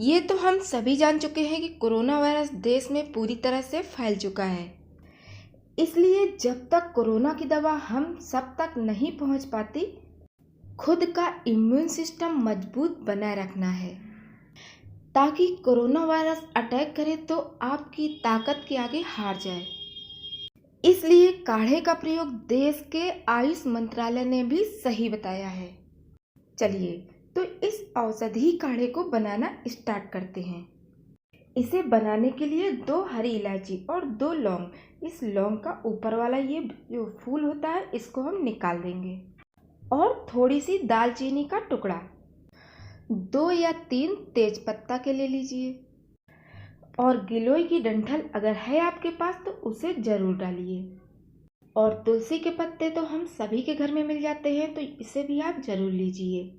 ये तो हम सभी जान चुके हैं कि कोरोना वायरस देश में पूरी तरह से फैल चुका है। इसलिए जब तक कोरोना की दवा हम सब तक नहीं पहुंच पाती, खुद का इम्यून सिस्टम मजबूत बनाए रखना है ताकि कोरोना वायरस अटैक करे तो आपकी ताकत के आगे हार जाए। इसलिए काढ़े का प्रयोग देश के आयुष मंत्रालय ने भी सही बताया है। चलिए तो इस औषधि काढ़े को बनाना स्टार्ट करते हैं। इसे बनाने के लिए 2 हरी इलायची और 2 लौंग, इस लौंग का ऊपर वाला ये जो फूल होता है इसको हम निकाल देंगे, और थोड़ी सी दालचीनी का टुकड़ा, 2 या 3 तेज पत्ता के ले लीजिए, और गिलोय की डंठल अगर है आपके पास तो उसे ज़रूर डालिए। और तुलसी के पत्ते तो हम सभी के घर में मिल जाते हैं, तो इसे भी आप ज़रूर लीजिए।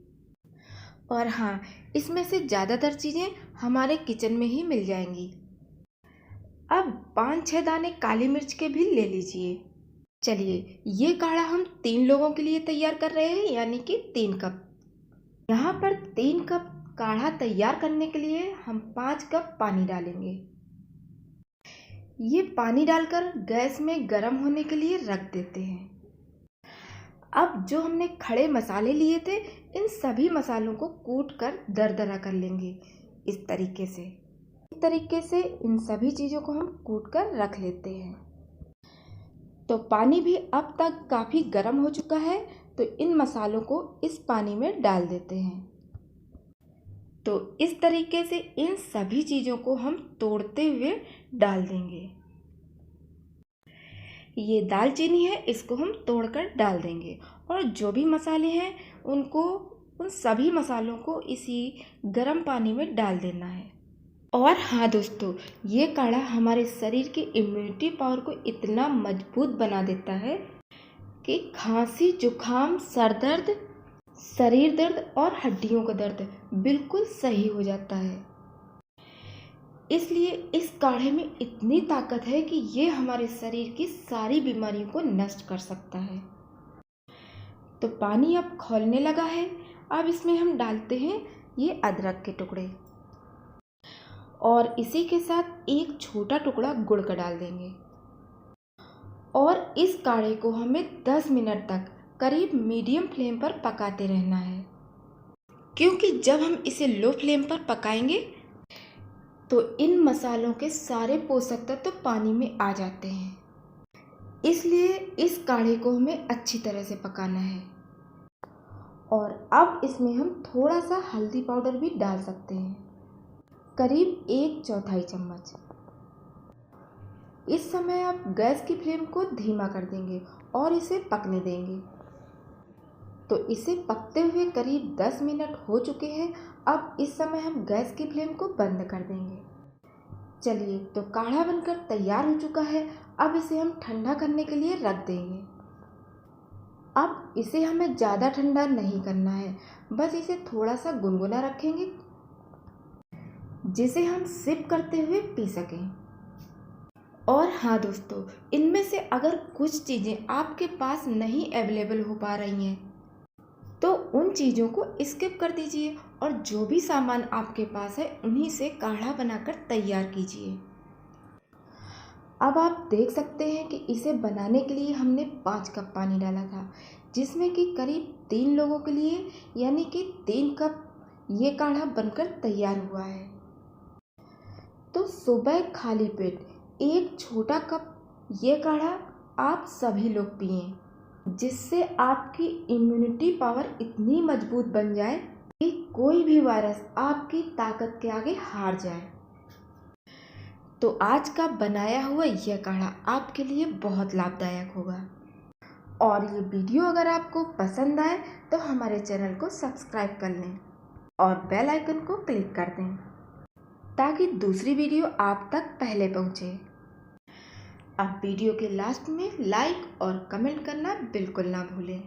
और हाँ, इसमें से ज़्यादातर चीज़ें हमारे किचन में ही मिल जाएंगी। अब 5-6 दाने काली मिर्च के भी ले लीजिए। चलिए, ये काढ़ा हम 3 लोगों के लिए तैयार कर रहे हैं, यानी कि 3 कप। यहाँ पर 3 कप काढ़ा तैयार करने के लिए हम 5 कप पानी डालेंगे। ये पानी डालकर गैस में गर्म होने के लिए रख देते हैं। अब जो हमने खड़े मसाले लिए थे, इन सभी मसालों को कूट कर दरदरा कर लेंगे। इस तरीके से इन सभी चीज़ों को हम कूट कर रख लेते हैं। तो पानी भी अब तक काफ़ी गर्म हो चुका है, तो इन मसालों को इस पानी में डाल देते हैं। तो इस तरीके से इन सभी चीज़ों को हम तोड़ते हुए डाल देंगे। ये दालचीनी है, इसको हम तोड़कर डाल देंगे, और जो भी मसाले हैं उन सभी मसालों को इसी गर्म पानी में डाल देना है। और हाँ दोस्तों, ये काढ़ा हमारे शरीर की इम्यूनिटी पावर को इतना मजबूत बना देता है कि खांसी, जुखाम, सर दर्द, शरीर दर्द और हड्डियों का दर्द बिल्कुल सही हो जाता है। इसलिए इस काढ़े में इतनी ताकत है कि ये हमारे शरीर की सारी बीमारियों को नष्ट कर सकता है। तो पानी अब खौलने लगा है। अब इसमें हम डालते हैं ये अदरक के टुकड़े, और इसी के साथ एक छोटा टुकड़ा गुड़ का डाल देंगे। और इस काढ़े को हमें 10 मिनट तक करीब मीडियम फ्लेम पर पकाते रहना है, क्योंकि जब हम इसे लो फ्लेम पर पकाएंगे तो इन मसालों के सारे पोषक तत्व तो पानी में आ जाते हैं। इसलिए इस काढ़े को हमें अच्छी तरह से पकाना है। और अब इसमें हम थोड़ा सा हल्दी पाउडर भी डाल सकते हैं, करीब 1/4 चम्मच। इस समय आप गैस की फ्लेम को धीमा कर देंगे और इसे पकने देंगे। तो इसे पकते हुए करीब 10 मिनट हो चुके हैं। अब इस समय हम गैस की फ्लेम को बंद कर देंगे। चलिए, तो काढ़ा बनकर तैयार हो चुका है। अब इसे हम ठंडा करने के लिए रख देंगे। अब इसे हमें ज़्यादा ठंडा नहीं करना है, बस इसे थोड़ा सा गुनगुना रखेंगे जिसे हम सिप करते हुए पी सकें। और हाँ दोस्तों, इनमें से अगर कुछ चीज़ें आपके पास नहीं अवेलेबल हो पा रही हैं तो उन चीज़ों को स्किप कर दीजिए, और जो भी सामान आपके पास है उन्हीं से काढ़ा बनाकर तैयार कीजिए। अब आप देख सकते हैं कि इसे बनाने के लिए हमने 5 कप पानी डाला था, जिसमें कि करीब 3 लोगों के लिए यानी कि 3 कप ये काढ़ा बनकर तैयार हुआ है। तो सुबह खाली पेट 1 छोटा कप ये काढ़ा आप सभी लोग पिएं, जिससे आपकी इम्यूनिटी पावर इतनी मजबूत बन जाए कि कोई भी वायरस आपकी ताकत के आगे हार जाए। तो आज का बनाया हुआ यह काढ़ा आपके लिए बहुत लाभदायक होगा। और ये वीडियो अगर आपको पसंद आए तो हमारे चैनल को सब्सक्राइब कर लें और बेल आइकन को क्लिक कर दें, ताकि दूसरी वीडियो आप तक पहले पहुँचे। अब वीडियो के लास्ट में लाइक और कमेंट करना बिल्कुल ना भूलें।